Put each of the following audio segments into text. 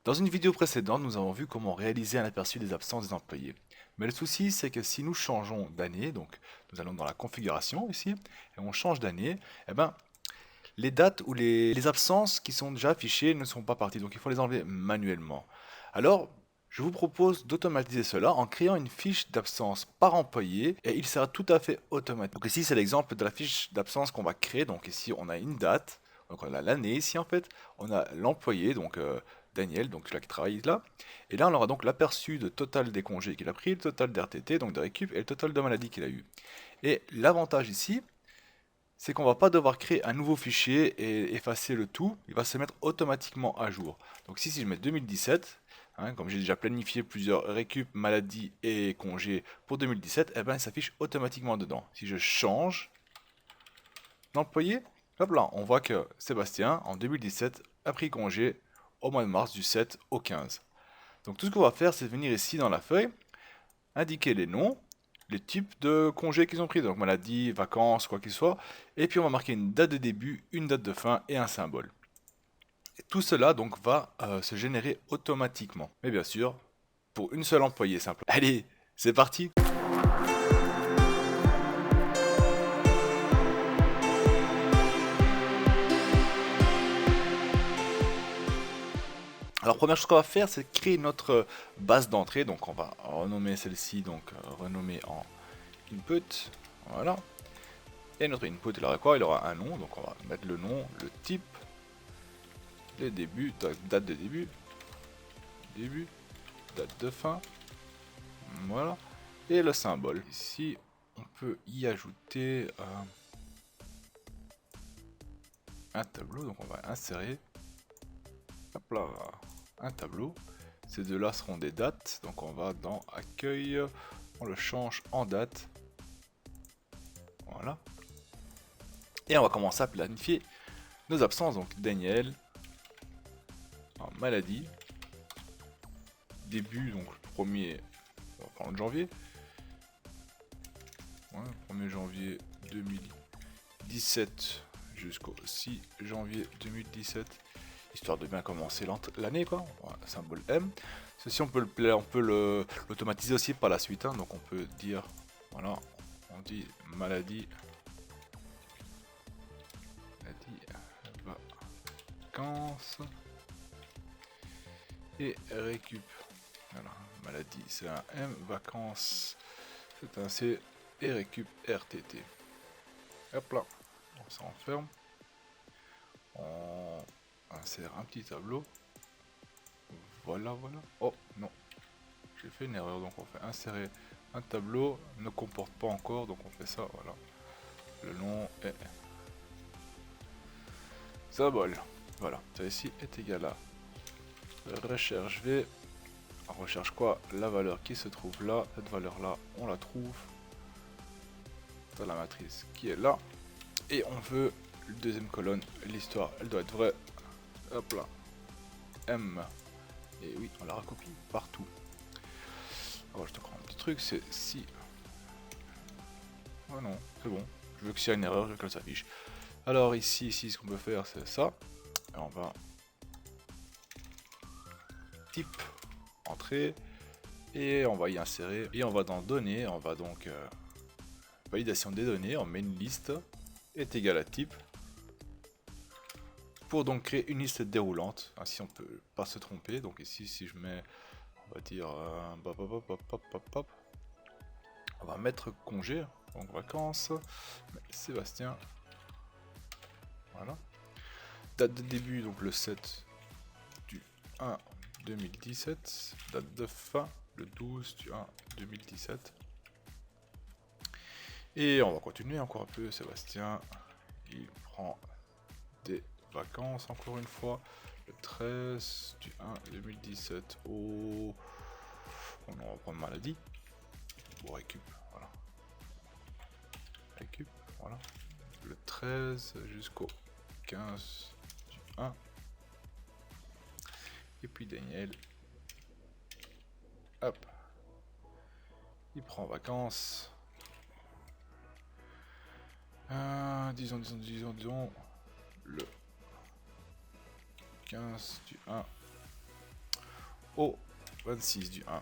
Dans une vidéo précédente, nous avons vu comment réaliser un aperçu des absences des employés. Mais le souci, c'est que si nous changeons d'année, donc nous allons dans la configuration ici, et on change d'année, eh ben, les dates ou les absences qui sont déjà affichées ne sont pas parties, donc il faut les enlever manuellement. Alors, je vous propose d'automatiser cela en créant une fiche d'absence par employé, et il sera tout à fait automatique. Donc ici, c'est l'exemple de la fiche d'absence qu'on va créer, donc ici, on a une date, donc on a l'année ici en fait, on a l'employé, donc Daniel, donc celui qui travaille là. Et là, on aura donc l'aperçu de total des congés qu'il a pris, le total d'RTT, donc de récup, et le total de maladie qu'il a eu. Et l'avantage ici, c'est qu'on va pas devoir créer un nouveau fichier et effacer le tout, il va se mettre automatiquement à jour. Donc ici, si je mets 2017, comme j'ai déjà planifié plusieurs récup, maladies et congés pour 2017, eh ben, il s'affiche automatiquement dedans. Si je change l'employé, hop là, on voit que Sébastien, en 2017, a pris congé au mois de mars du 7 au 15. Donc tout ce qu'on va faire, c'est venir ici dans la feuille, indiquer les noms, les types de congés qu'ils ont pris, donc maladie, vacances, quoi qu'il soit, et puis on va marquer une date de début, une date de fin et un symbole. Et tout cela donc va se générer automatiquement. Mais bien sûr, pour une seule employée simple. Allez, c'est parti! Alors première chose qu'on va faire, c'est créer notre base d'entrée. Donc on va renommer celle-ci, donc renommer en input. Voilà. Et notre input, il aura quoi? Il aura un nom, donc on va mettre le nom, le type, les débuts, date de début, date de fin, voilà, et le symbole. Ici, on peut y ajouter un tableau, donc on va insérer, hop là, un tableau. Ces deux-là seront des dates, donc on va dans accueil, on le change en date, voilà. Et on va commencer à planifier nos absences, donc Daniel, en maladie, début, donc le 1er, on va prendre janvier, ouais, 1er janvier 2017 jusqu'au 6 janvier 2017, histoire de bien commencer l'année quoi, voilà, symbole M. Ceci on peut l'automatiser aussi par la suite, donc on peut dire, voilà, on dit maladie, vacances et récup. Voilà, maladie c'est un M, vacances c'est un C et récup RTT. Hop là, on s'enferme, on insère un petit tableau. Voilà, voilà. Oh non, j'ai fait une erreur, donc on fait insérer un tableau, ne comporte pas encore, donc on fait ça, voilà. Le nom est symbole. Voilà, ça ici est égal à recherche V. On recherche quoi? La valeur qui se trouve là. Cette valeur là, on la trouve dans la matrice qui est là. Et on veut la deuxième colonne, l'histoire, elle doit être vraie. Hop là. M. Et oui, on la recopie partout. Alors je te prends un petit truc, c'est si... Oh non, c'est bon. Je veux que s'il y a une erreur, je veux qu'elle s'affiche. Alors ici, ce qu'on peut faire, c'est ça. Et on va... Type, entrée. Et on va y insérer. Et on va dans données, on va donc... validation des données, on met une liste est égal à type. Pour donc créer une liste déroulante, ainsi on peut pas se tromper. Donc ici, si je mets... On va dire... on va mettre congé, donc vacances, Sébastien, voilà. Date de début, donc le 7 du 1 2017, date de fin, le 12 du 1 2017. Et on va continuer encore un peu, Sébastien, il prend des vacances encore une fois, le 13 du 1 2017 au... On va prendre maladie, ou récup, voilà. Récup, voilà. Le 13 jusqu'au 15 du 1. Et puis Daniel, hop, il prend vacances. Disons, le 15 du 1 au 26 du 1.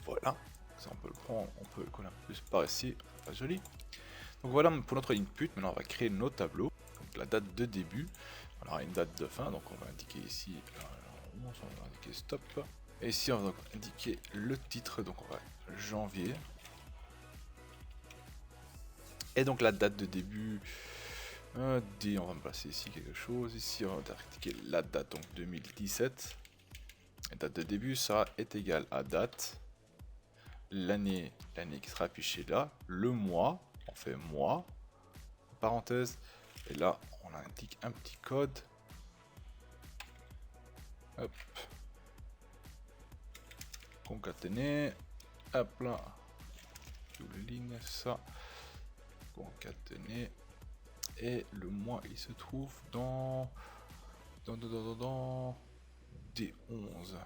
Voilà, ça on peut le prendre, on peut le coller un peu plus par ici, pas joli. Donc voilà pour notre input, maintenant on va créer nos tableaux. Donc la date de début, on aura une date de fin, donc on va indiquer ici, on va indiquer stop. Et ici on va donc indiquer le titre, donc on va janvier. Et donc la date de début, on va me placer ici quelque chose, ici on va indiquer la date, donc 2017. Et date de début, ça est égal à date, l'année qui sera affichée là, le mois, on fait mois, parenthèse, et là on indique un petit code. Hop. Concaténer, hop là, double ligne, ça, concaténer, et le mois il se trouve dans D11.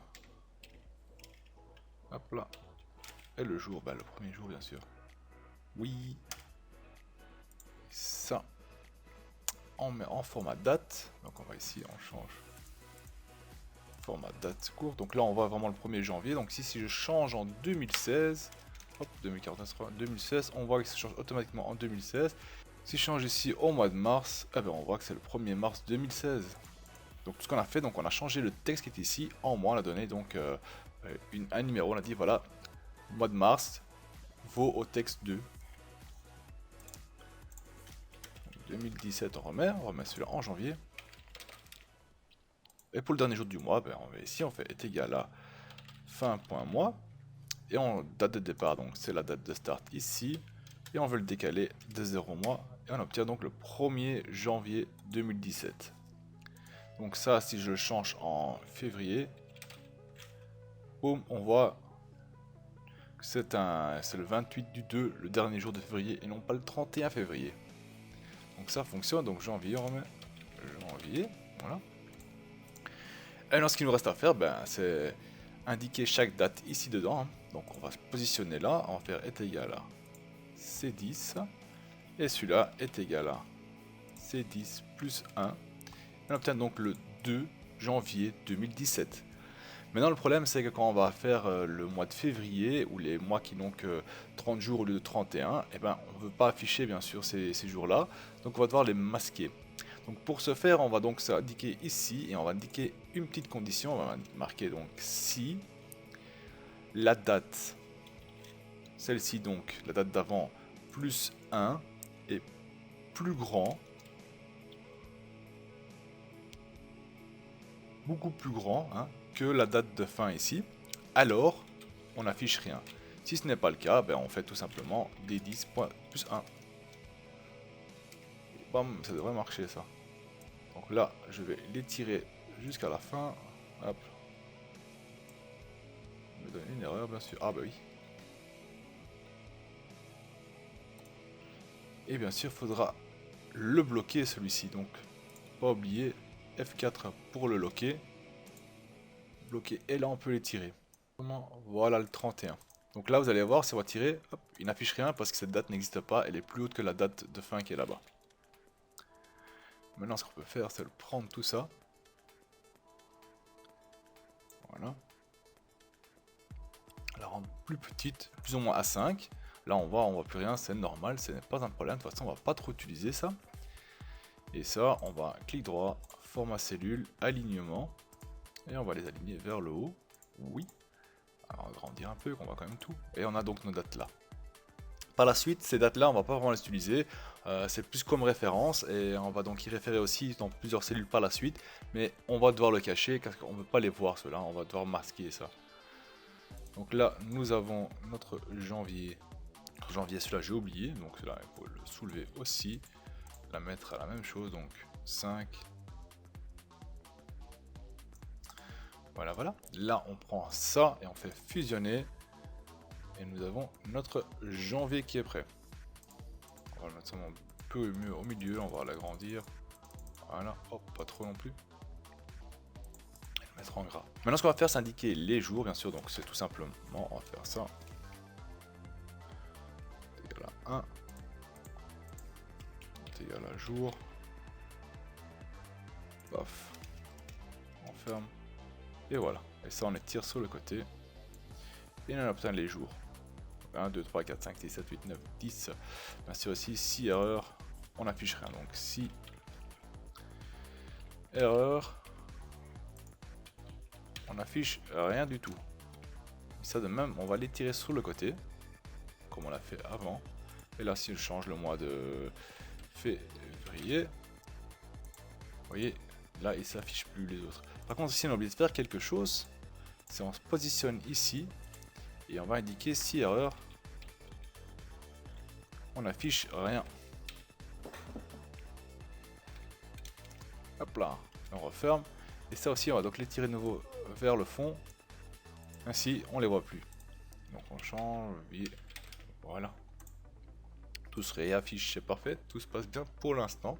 Hop là. Et le jour, bah le premier jour bien sûr. Oui. Ça. On met en format date. Donc on va ici, on change. Format date court. Donc là on voit vraiment le 1er janvier. Donc ici si je change en 2016. Hop, 2049, 2016. On voit que ça change automatiquement en 2016. Si je change ici au mois de mars, eh ben on voit que c'est le 1er mars 2016. Donc tout ce qu'on a fait, donc on a changé le texte qui est ici en mois, on a donné donc un numéro, on a dit voilà, mois de mars vaut au texte 2. 2017 on remet celui-là en janvier. Et pour le dernier jour du mois, ben, on va ici, on fait est égal à fin.mois. Et en date de départ, donc c'est la date de start ici. Et on veut le décaler de 0 mois. Et on obtient donc le 1er janvier 2017. Donc ça, si je le change en février, boum, on voit que c'est le 28 du 2, le dernier jour de février, et non pas le 31 février. Donc ça fonctionne, donc janvier, on remet janvier, voilà. Et alors ce qu'il nous reste à faire, ben, c'est indiquer chaque date ici dedans. Hein. Donc on va se positionner là, on va faire est égal à C10, et celui-là est égal à C10 plus 1. On obtient donc le 2 janvier 2017. Maintenant le problème c'est que quand on va faire le mois de février, ou les mois qui n'ont que 30 jours au lieu de 31, et ben, on ne veut pas afficher bien sûr ces jours-là, donc on va devoir les masquer. Donc pour ce faire, on va donc indiquer ici, et on va indiquer une petite condition, on va marquer donc si la date, celle-ci donc, la date d'avant, plus 1 est plus grand, beaucoup plus grand hein, que la date de fin ici, alors on n'affiche rien. Si ce n'est pas le cas, ben on fait tout simplement D10 plus 1. Bam, ça devrait marcher ça. Donc là, je vais l'étirer jusqu'à la fin. Hop. Je me donne une erreur bien sûr. Ah bah oui. Et bien sûr, il faudra le bloquer celui-ci. Donc, pas oublier F4 pour le locker. Bloquer et là on peut l'étirer. Voilà le 31. Donc là vous allez voir, si on va tirer, hop, il n'affiche rien parce que cette date n'existe pas, elle est plus haute que la date de fin qui est là-bas. Maintenant ce qu'on peut faire c'est prendre tout ça. Voilà. La rendre plus petite, plus ou moins à 5. Là on voit plus rien, c'est normal, ce n'est pas un problème, de toute façon on va pas trop utiliser ça. Et ça, on va clic droit, format cellule, alignement. Et on va les aligner vers le haut. Oui. Alors agrandir un peu, qu'on voit quand même tout. Et on a donc nos dates là. Par la suite, ces dates-là, on va pas vraiment les utiliser. C'est plus comme référence et on va donc y référer aussi dans plusieurs cellules par la suite. Mais on va devoir le cacher parce qu'on ne peut pas les voir ceux-là. On va devoir masquer ça. Donc là, nous avons notre janvier. Janvier, celui-là j'ai oublié. Donc celui-là, il faut le soulever aussi. La mettre à la même chose. Donc 5. Voilà, voilà. Là, on prend ça et on fait fusionner. Et nous avons notre janvier qui est prêt. On va le mettre un peu mieux au milieu, on va l'agrandir. Voilà, hop, pas trop non plus. Et le mettre en gras. Maintenant, ce qu'on va faire, c'est indiquer les jours, bien sûr. Donc, c'est tout simplement, on va faire ça. Égal à 1. Égal à jour. Paf. On ferme. Et voilà. Et ça, on les tire sur le côté. Et on obtient les jours. 1, 2, 3, 4, 5, 6, 7, 8, 9, 10. Bien sûr aussi, 6 erreurs. On n'affiche rien. Donc 6 erreurs. On n'affiche rien du tout. Et ça de même, on va les tirer sur le côté. Comme on l'a fait avant. Et là, si je change le mois de février, vous voyez, là, il ne s'affiche plus les autres. Par contre, ici, on a oublié de faire quelque chose. C'est on se positionne ici. Et on va indiquer 6 erreurs. On n'affiche rien. Hop là, on referme. Et ça aussi, on va donc les tirer de nouveau vers le fond. Ainsi, on les voit plus. Donc on change, voilà. Tout se réaffiche, c'est parfait. Tout se passe bien pour l'instant.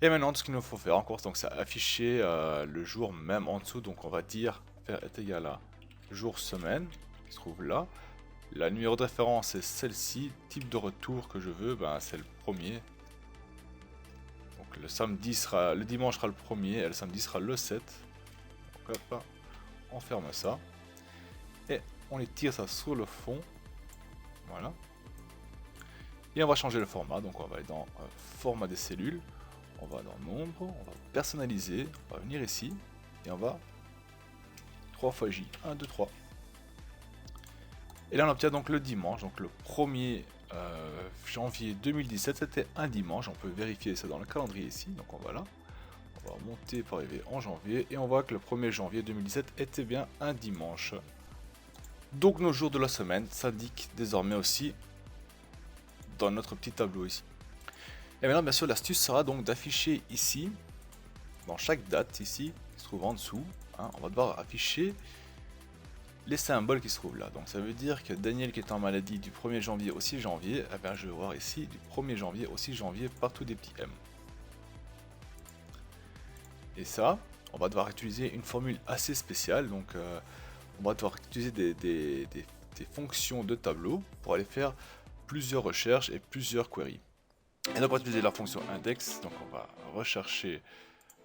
Et maintenant, ce qu'il nous faut faire encore, donc c'est afficher le jour même en dessous. Donc on va dire faire est égal à jour semaine, qui se trouve là. La numéro de référence est celle-ci. Type de retour que je veux, ben, c'est le premier. Donc le dimanche sera le premier et le samedi sera le 7. Donc hop, on ferme ça. Et on les tire ça sur le fond. Voilà. Et on va changer le format. Donc on va aller dans format des cellules. On va dans nombre, on va personnaliser, on va venir ici. Et on va 3 fois J. 1, 2, 3. Et là on obtient donc le dimanche. Donc le 1er janvier 2017, c'était un dimanche. On peut vérifier ça dans le calendrier ici. Donc on va là. On va remonter pour arriver en janvier. Et on voit que le 1er janvier 2017 était bien un dimanche. Donc nos jours de la semaine s'indiquent désormais aussi dans notre petit tableau ici. Et maintenant bien sûr l'astuce sera donc d'afficher ici, dans chaque date ici, qui se trouve en dessous, hein, on va devoir afficher les symboles qui se trouvent là. Donc ça veut dire que Daniel qui est en maladie du 1er janvier au 6 janvier, eh bien, je vais voir ici du 1er janvier au 6 janvier partout des petits M. Et ça, on va devoir utiliser une formule assez spéciale, donc on va devoir utiliser des fonctions de tableau pour aller faire plusieurs recherches et plusieurs queries. Et donc on va utiliser la fonction index, donc on va rechercher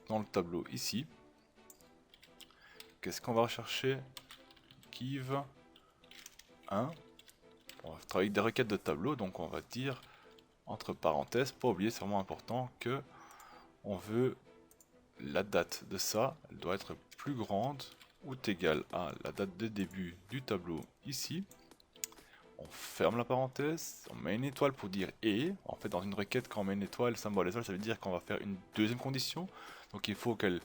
dans le tableau ici. Qu'est-ce qu'on va rechercher? Give 1. On va travailler avec des requêtes de tableau, donc on va dire entre parenthèses, pas oublier, c'est vraiment important que on veut la date de ça, elle doit être plus grande ou égale à la date de début du tableau ici. On ferme la parenthèse, on met une étoile pour dire et. En fait, dans une requête, quand on met une étoile, symbole étoile, ça veut dire qu'on va faire une deuxième condition. Donc il faut que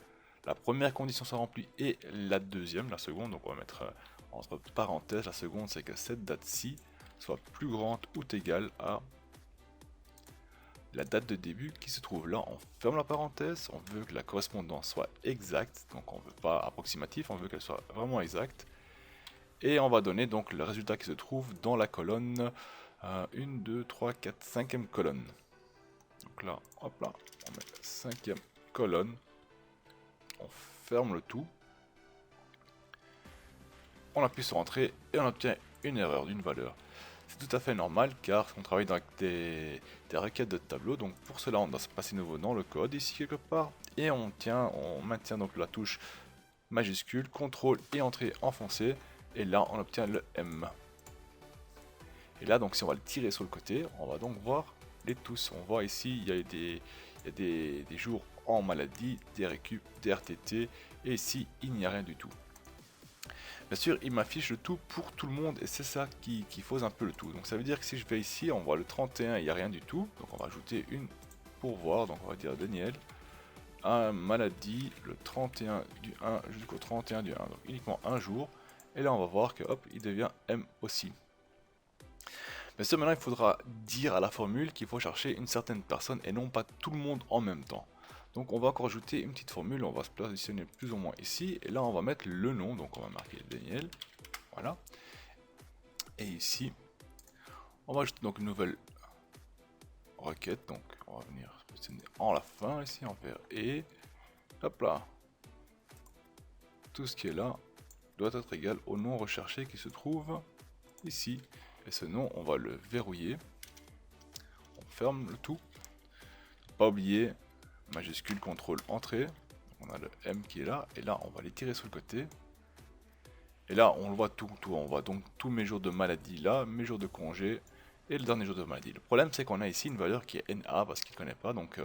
la première condition soit remplie et la deuxième, la seconde. Donc on va mettre entre parenthèses, la seconde c'est que cette date-ci soit plus grande ou égale à la date de début qui se trouve là. On ferme la parenthèse, on veut que la correspondance soit exacte, donc on ne veut pas approximatif, on veut qu'elle soit vraiment exacte. Et on va donner donc le résultat qui se trouve dans la colonne 1, 2, 3, 4, 5e colonne. Donc là, hop là, on met la 5e colonne, on ferme le tout, on appuie sur entrée et on obtient une erreur d'une valeur. C'est tout à fait normal car on travaille dans des requêtes de tableau, donc pour cela on doit se passer nouveau dans le code ici quelque part et on maintient donc la touche majuscule, CTRL et entrée enfoncée et là on obtient le M. Et là donc si on va le tirer sur le côté, on va donc voir les tous. On voit ici il y a des jours en maladie, des récup, des RTT et ici il n'y a rien du tout. Bien sûr, il m'affiche le tout pour tout le monde et c'est ça qui fausse un peu le tout. Donc ça veut dire que si je vais ici, on voit le 31, il n'y a rien du tout. Donc on va ajouter une pour voir. Donc on va dire Daniel, un maladie, le 31 du 1 jusqu'au 31 du 1. Donc uniquement un jour. Et là on va voir que hop, il devient M aussi. Bien sûr, maintenant il faudra dire à la formule qu'il faut chercher une certaine personne et non pas tout le monde en même temps. Donc on va encore ajouter une petite formule, on va se positionner plus ou moins ici, et là on va mettre le nom, donc on va marquer Daniel, voilà. Et ici, on va ajouter donc une nouvelle requête, donc on va venir se positionner en la fin ici, en faire et, hop là, tout ce qui est là doit être égal au nom recherché qui se trouve ici, et ce nom on va le verrouiller, on ferme le tout, pas oublier majuscule, contrôle, entrée, on a le M qui est là, et là on va les tirer sur le côté. Et là on le voit tout, on voit donc tous mes jours de maladie là, mes jours de congé, et le dernier jour de maladie. Le problème c'est qu'on a ici une valeur qui est NA parce qu'il ne connaît pas, donc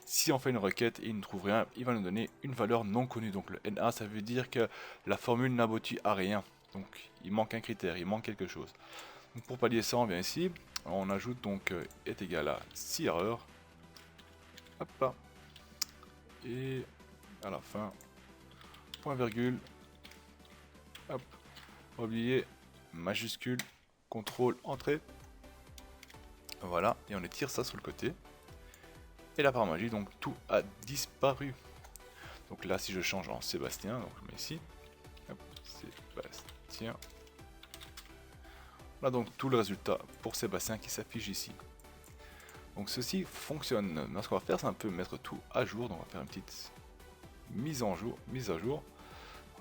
si on fait une requête et il ne trouve rien, il va nous donner une valeur non connue. Donc le NA ça veut dire que la formule n'aboutit à rien, donc il manque un critère, il manque quelque chose. Donc pour pallier ça on vient ici, on ajoute donc est égal à 6 erreurs, hop là, et à la fin, point virgule, hop, pas oublier, majuscule, contrôle, entrée. Voilà, et on étire ça sur le côté. Et là par magie, donc tout a disparu. Donc là, si je change en Sébastien, donc je mets ici, hop, Sébastien. Là donc tout le résultat pour Sébastien qui s'affiche ici. Donc ceci fonctionne. Maintenant, ce qu'on va faire, c'est un peu mettre tout à jour. Donc on va faire une petite mise à jour.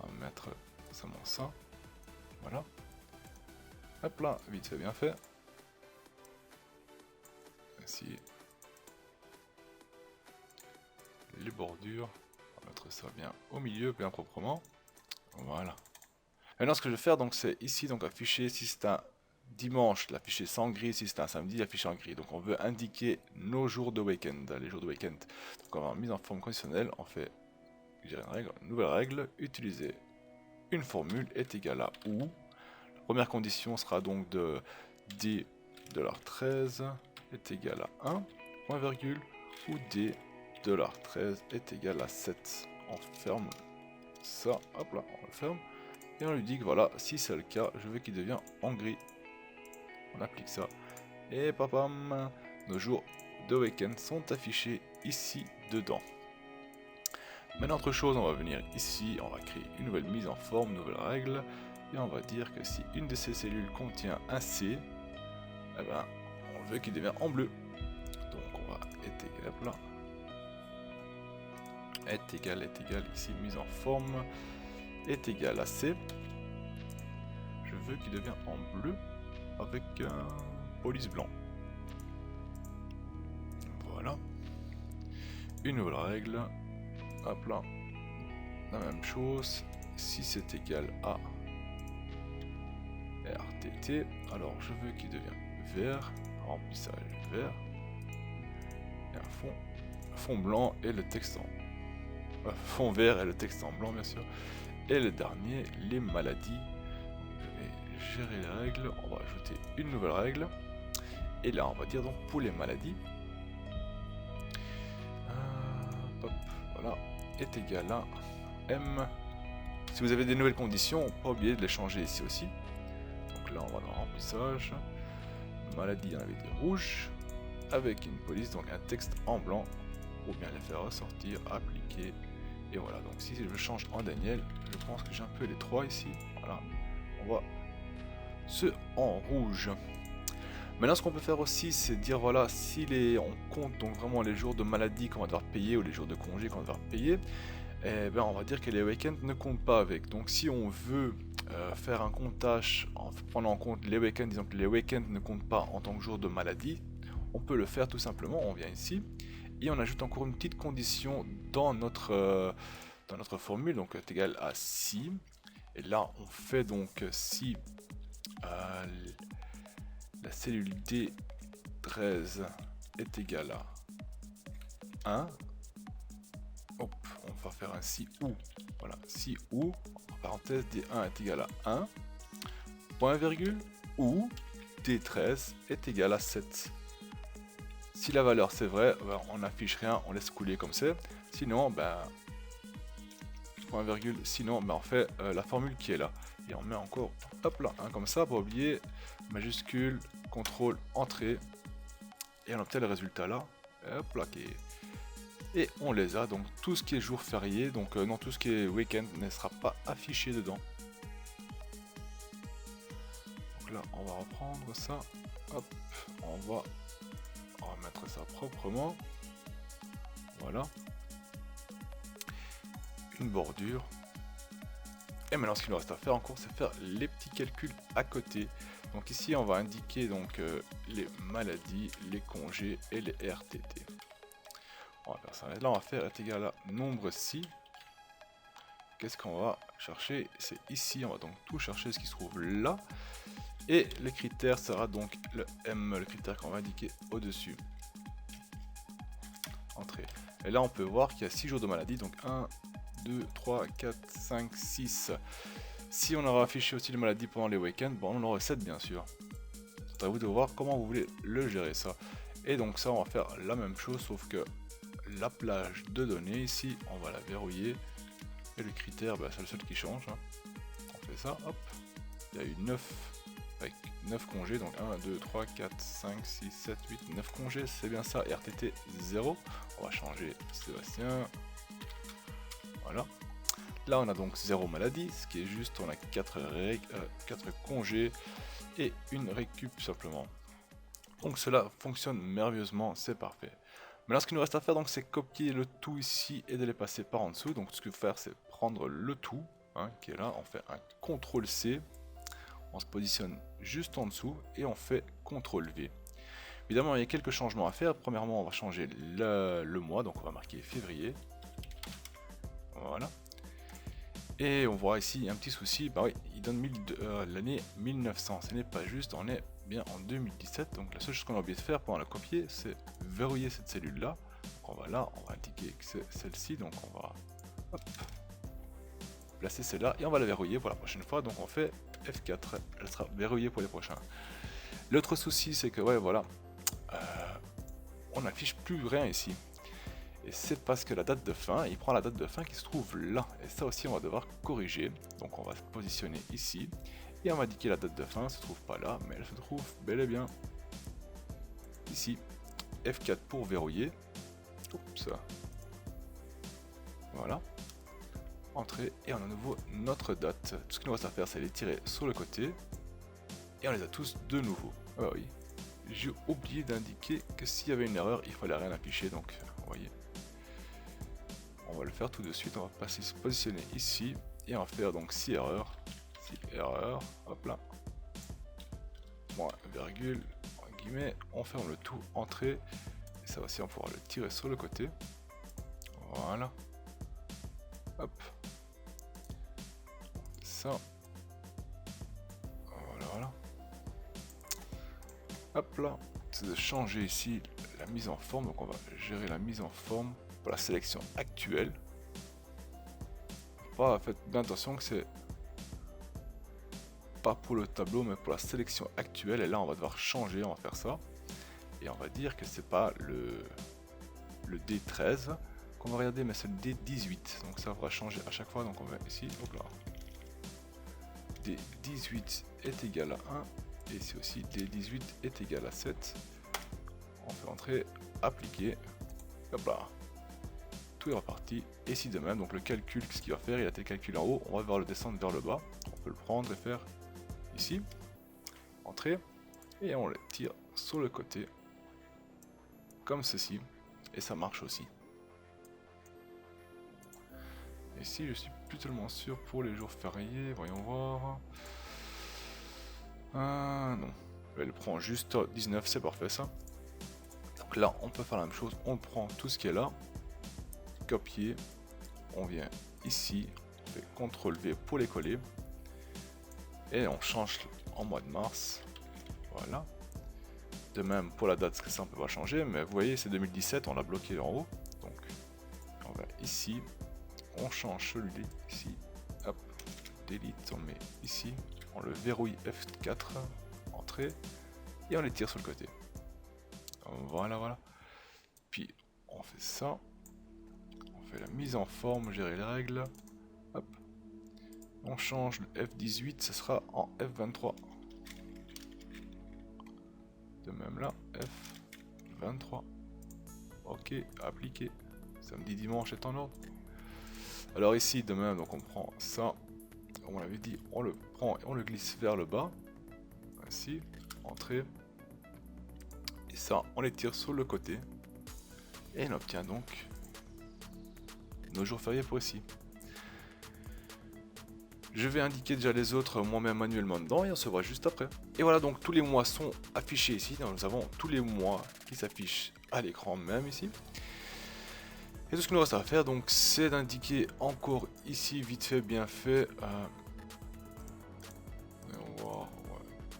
On va mettre seulement ça. Voilà. Hop là, vite fait, bien fait. Ainsi. Les bordures. On va mettre ça bien au milieu, bien proprement. Voilà. Maintenant, ce que je vais faire, donc, c'est ici, donc afficher si c'est un dimanche, l'afficher sans gris, si c'est un samedi, l'afficher en gris. Donc on veut indiquer nos jours de week-end, les jours de week-end. Donc on va mise en forme conditionnelle, on fait une nouvelle règle, utiliser une formule est égal à ou. La première condition sera donc de d $13 est égal à 1, point virgule, ou d $13 est égal à 7. On ferme ça, hop là, on le ferme. Et on lui dit que voilà, si c'est le cas, je veux qu'il devienne en gris. On applique ça. Et papam, nos jours de week-end sont affichés ici dedans. Maintenant, autre chose, on va venir ici, on va créer une nouvelle mise en forme, nouvelle règle. Et on va dire que si une de ces cellules contient un C, eh ben, on veut qu'il devienne en bleu. Donc on va est égal là. Est égal, ici, mise en forme, est égal à C. Je veux qu'il devienne en bleu avec un police blanc. Voilà. Une nouvelle règle. Hop là. La même chose. Si c'est égal à RTT, alors je veux qu'il devienne vert. Remplissage vert. Et un fond blanc et le texte en fond vert et le texte en blanc bien sûr. Et le dernier, les maladies. Gérer les règles, on va ajouter une nouvelle règle. Et là on va dire donc pour les maladies, hop, voilà, est égal à M. Si vous avez des nouvelles conditions, pas oublier de les changer ici aussi. Donc là on va dans remplissage, maladie, il y en avait des rouges, avec une police, donc un texte en blanc, pour bien les faire ressortir, appliquer. Et voilà, donc si je change en Daniel, je pense que j'ai un peu les trois ici. Voilà, on voit ceux en rouge. Maintenant, ce qu'on peut faire aussi, c'est dire voilà, si on compte donc vraiment les jours de maladie qu'on va devoir payer ou les jours de congé qu'on va devoir payer, eh ben, on va dire que les week-ends ne comptent pas avec. Donc, si on veut faire un comptage en prenant en compte les week-ends, disons que les week-ends ne comptent pas en tant que jour de maladie, on peut le faire tout simplement. On vient ici et on ajoute encore une petite condition dans notre formule, donc est égal à si. Et là, on fait donc si la cellule D13 est égale à 1. Hop, on va faire un si ou. Voilà, si ou, en parenthèse, D1 est égal à 1, point virgule, ou D13 est égal à 7. Si la valeur c'est vrai, ben, on n'affiche rien, on laisse couler comme c'est. Sinon, ben, point virgule, sinon, ben, on fait la formule qui est là. Et on met encore, hop là, comme ça, pas oublier, majuscule, contrôle, entrée. Et on obtient le résultat là. Hop là, et on les a, donc tout ce qui est jour férié, donc non, tout ce qui est week-end ne sera pas affiché dedans. Donc là, on va reprendre ça. Hop, on va remettre ça proprement. Voilà. Une bordure. Et maintenant, ce qu'il nous reste à faire encore, c'est faire les petits calculs à côté. Donc ici, on va indiquer donc les maladies, les congés et les RTT. On va faire ça. Là, on va faire est égal à nombre si. qu'est-ce qu'on va chercher? C'est ici, on va donc tout chercher ce qui se trouve là. Et le critère sera donc le M, le critère qu'on va indiquer au-dessus. Entrée. Et là on peut voir qu'il y a 6 jours de maladie, donc 1, 2, 3, 4, 5, 6. Si on aura affiché aussi les maladies pendant les week-ends, bon, on aurait 7 bien sûr. C'est à vous de voir comment vous voulez le gérer ça. Et donc ça on va faire la même chose, sauf que la plage de données ici, on va la verrouiller. Et le critère, bah, c'est le seul qui change. Hein. On fait ça, hop. Il y a eu 9 avec 9 congés, donc 1, 2, 3, 4, 5, 6, 7, 8, 9 congés, c'est bien ça, RTT 0. On va changer Sébastien. Voilà. Là on a donc 0 maladie, ce qui est juste, on a 4 congés et une récup simplement. Donc cela fonctionne merveilleusement, c'est parfait. Maintenant ce qu'il nous reste à faire, donc c'est copier le tout ici et de les passer par en dessous. Donc ce qu'il faut faire, c'est prendre le tout, hein, qui est là, on fait un CTRL-C. On se positionne juste en dessous et on fait CTRL-V. Évidemment, il y a quelques changements à faire. Premièrement, on va changer le mois, donc on va marquer février. Voilà. Et on voit ici un petit souci, bah oui, il donne l'année 1900. Ce n'est pas juste, on est bien en 2017. Donc la seule chose qu'on a oublié de faire pour la copier, c'est verrouiller cette cellule-là. On va là, on va indiquer que c'est celle-ci, donc on va hop, placer celle-là et on va la verrouiller pour la prochaine fois. Donc on fait F4, elle sera verrouillée pour les prochains. L'autre souci, c'est que ouais, voilà, on n'affiche plus rien ici. Et c'est parce que la date de fin, il prend la date de fin qui se trouve là. Et ça aussi, on va devoir corriger. Donc on va se positionner ici. Et on va indiquer la date de fin, elle se trouve pas là, mais elle se trouve bel et bien ici. F4 pour verrouiller. Oups. Voilà. Entrée et on a à nouveau notre date. Tout ce qu'il nous reste à faire, c'est les tirer sur le côté et on les a tous de nouveau. Ah oui, j'ai oublié d'indiquer que s'il y avait une erreur, il fallait rien afficher. Donc, vous voyez, on va le faire tout de suite. On va passer se positionner ici et on va faire donc 6 erreurs. 6 erreurs, hop là. Bon, virgule, guillemets, on ferme le tout, entrée. Et ça aussi, on pourra le tirer sur le côté. Voilà. Hop. Ça. Voilà. Hop là. C'est de changer ici la mise en forme. Donc on va gérer la mise en forme pour la sélection actuelle. Faites bien attention que c'est pas pour le tableau mais pour la sélection actuelle. Et là on va devoir changer, on va faire ça. Et on va dire que c'est pas le D13 qu'on va regarder, mais c'est le D18. Donc ça va changer à chaque fois. Donc on va ici, hop là. D18 est égal à 1. Et ici aussi D18 est égal à 7. On fait entrer, appliquer. Hop là. Tout est reparti. Et ici de même, donc le calcul, ce qu'il va faire, il a été calculé en haut. On va devoir le descendre vers le bas. On peut le prendre et faire ici. Entrer. Et on le tire sur le côté. Comme ceci. Et ça marche aussi. Ici, je suis plus tellement sûr pour les jours fériés. Voyons voir. Non. Elle prend juste 19, c'est parfait ça. Donc là, on peut faire la même chose. On prend tout ce qui est là. Copier. On vient ici. On fait CTRL-V pour les coller. Et on change en mois de mars. Voilà. De même pour la date, parce que ça on peut pas changer. Mais vous voyez, c'est 2017. On l'a bloqué en haut. Donc, on va ici. On change celui-là ici, hop, delete, on met ici, on le verrouille F4, entrée, et on les tire sur le côté. Voilà, voilà. Puis on fait ça, on fait la mise en forme, gérer les règles, hop, on change le F18, ce sera en F23. De même là, F23. Ok, appliqué. Samedi, dimanche est en ordre. Alors ici, de même, donc on prend ça, comme on l'avait dit, on le prend et on le glisse vers le bas, ainsi, entrée, et ça, on les tire sur le côté, et on obtient donc nos jours fériés pour ici. Je vais indiquer déjà les autres moi-même manuellement dedans, et on se voit juste après. Et voilà, donc tous les mois sont affichés ici, donc nous avons tous les mois qui s'affichent à l'écran même ici. Et tout ce qu'il nous reste à faire, donc, c'est d'indiquer encore ici, vite fait, bien fait. On va voir,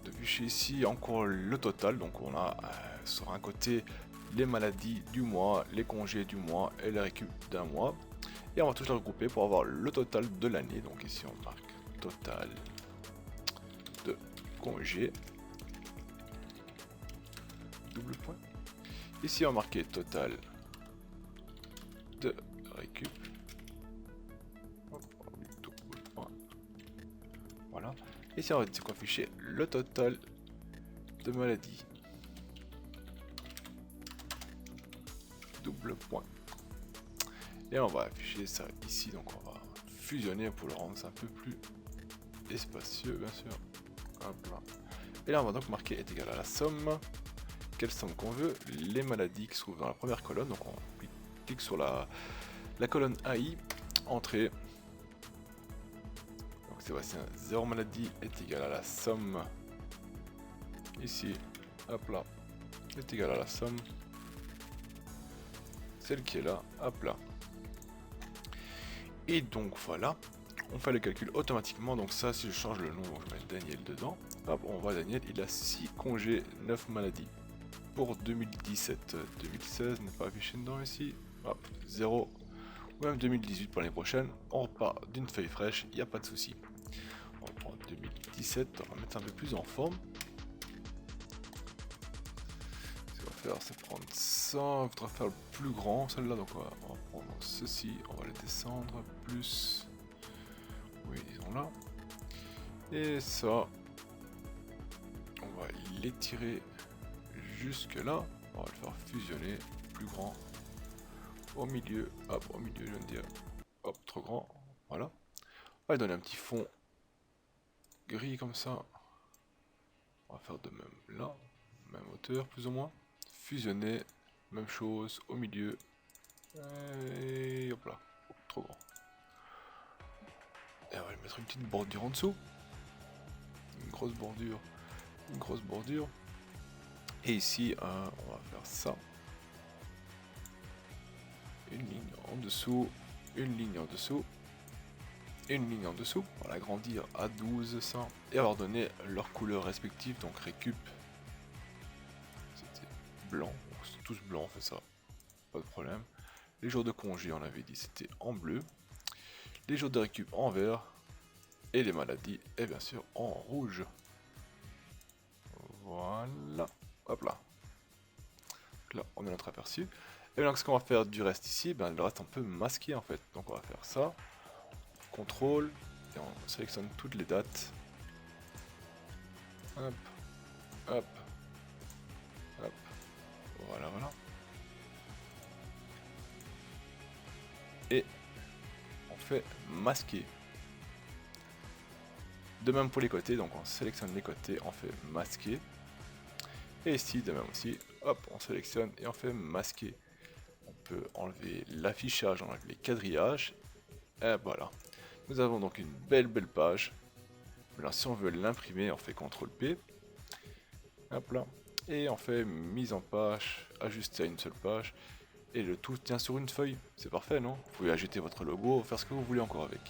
de fichier ici, encore le total. Donc, on a sur un côté les maladies du mois, les congés du mois et les récup d'un mois. Et on va tous les regrouper pour avoir le total de l'année. Donc, ici, on marque total de congés. Double point. Ici, on va marquer total de récup. Double point. Voilà. Ici, on va afficher le total de maladies. Double point. Et on va afficher ça ici. Donc, on va fusionner pour le rendre un peu plus espacieux, bien sûr. Hop là. Et là, on va donc marquer est égal à la somme. Quelle somme qu'on veut, les maladies qui se trouvent dans la première colonne. Donc on clique sur la colonne AI, entrée. Donc c'est voici un 0 maladie est égal à la somme. Ici, hop là, est égal à la somme. Celle qui est là, hop là. Et donc voilà, on fait le calcul automatiquement. Donc ça, si je change le nom, je mets Daniel dedans. Hop, on voit Daniel, il a 6 congés, 9 maladies. Pour 2017, 2016 n'est pas affiché dedans ici, hop, 0, ou même 2018 pour l'année prochaine, on repart d'une feuille fraîche, il n'y a pas de souci. On prend 2017, on va mettre un peu plus en forme. Ce qu'on va faire, c'est prendre ça, on va faire le plus grand, celle-là, donc on va prendre ceci, on va les descendre, plus, oui, disons là, et ça, on va l'étirer jusque là, on va le faire fusionner, plus grand, au milieu, hop, au milieu je viens de dire, hop, trop grand, voilà. On va donner un petit fond gris comme ça, on va faire de même là, même hauteur plus ou moins, fusionner, même chose, au milieu, et hop là, trop grand. Et on va lui mettre une petite bordure en dessous, une grosse bordure, et ici, on va faire ça. Une ligne en dessous, une ligne en dessous, une ligne en dessous. On va l'agrandir à 12, ça. Et on va leur donner leurs couleurs respectives. Donc récup, c'était blanc. C'est tous blancs, on fait ça. Pas de problème. Les jours de congé, on avait dit, c'était en bleu. Les jours de récup en vert. Et les maladies, et bien sûr, en rouge. Voilà. Hop là. Donc là, on a notre aperçu. Et donc ce qu'on va faire du reste ici, ben, le reste on peut masquer en fait. Donc on va faire ça, contrôle, et on sélectionne toutes les dates. Hop, hop, hop, voilà, voilà. Et on fait masquer. De même pour les côtés, donc on sélectionne les côtés, on fait masquer. Et ici, de même aussi, hop, on sélectionne et on fait masquer. On peut enlever l'affichage, enlever les quadrillages. Et voilà. Nous avons donc une belle page. Maintenant, si on veut l'imprimer, on fait CTRL P. Hop là. Et on fait mise en page, ajuster à une seule page. Et le tout tient sur une feuille. C'est parfait, non? Vous pouvez ajouter votre logo, faire ce que vous voulez encore avec.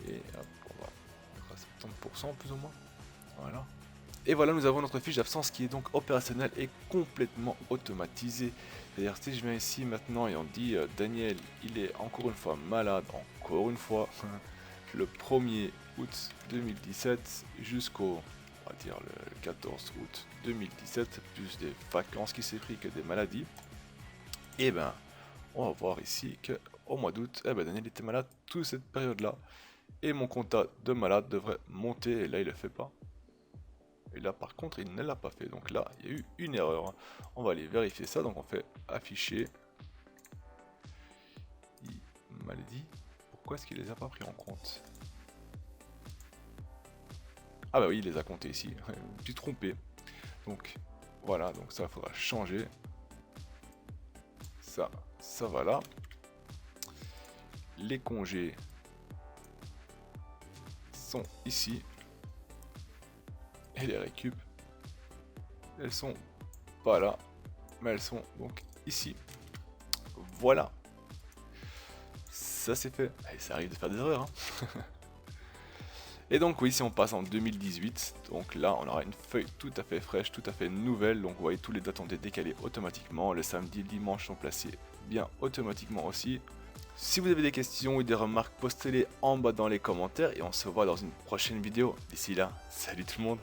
Et hop, on va mettre à 70% plus ou moins. Voilà. Et voilà, nous avons notre fiche d'absence qui est donc opérationnelle et complètement automatisée. C'est-à-dire si je viens ici maintenant et on dit Daniel, il est encore une fois malade, encore une fois, le 1er août 2017 jusqu'au, on va dire le 14 août 2017, plus des vacances qui s'est pris que des maladies. Et ben, on va voir ici que au mois d'août, Daniel était malade toute cette période-là. Et mon compta de malade devrait monter, et là il le fait pas. Et là par contre il ne l'a pas fait, donc là il y a eu une erreur. On va aller vérifier ça, donc on fait afficher maladie. Pourquoi est-ce qu'il les a pas pris en compte? Ah bah oui, il les a comptés ici, je me suis trompé. Donc voilà, donc ça il faudra changer. Ça va là. Les congés sont ici. Et les récup, elles sont pas là, mais elles sont donc ici. voilà, ça c'est fait. Et ça arrive de faire des erreurs, hein. Et donc oui, si on passe en 2018, donc là on aura une feuille tout à fait fraîche, tout à fait nouvelle. Donc vous voyez, tous les dates ont été décalées automatiquement, le samedi, le dimanche sont placés bien automatiquement aussi. Si vous avez des questions ou des remarques, postez-les en bas dans les commentaires et on se voit dans une prochaine vidéo. D'ici là, salut tout le monde.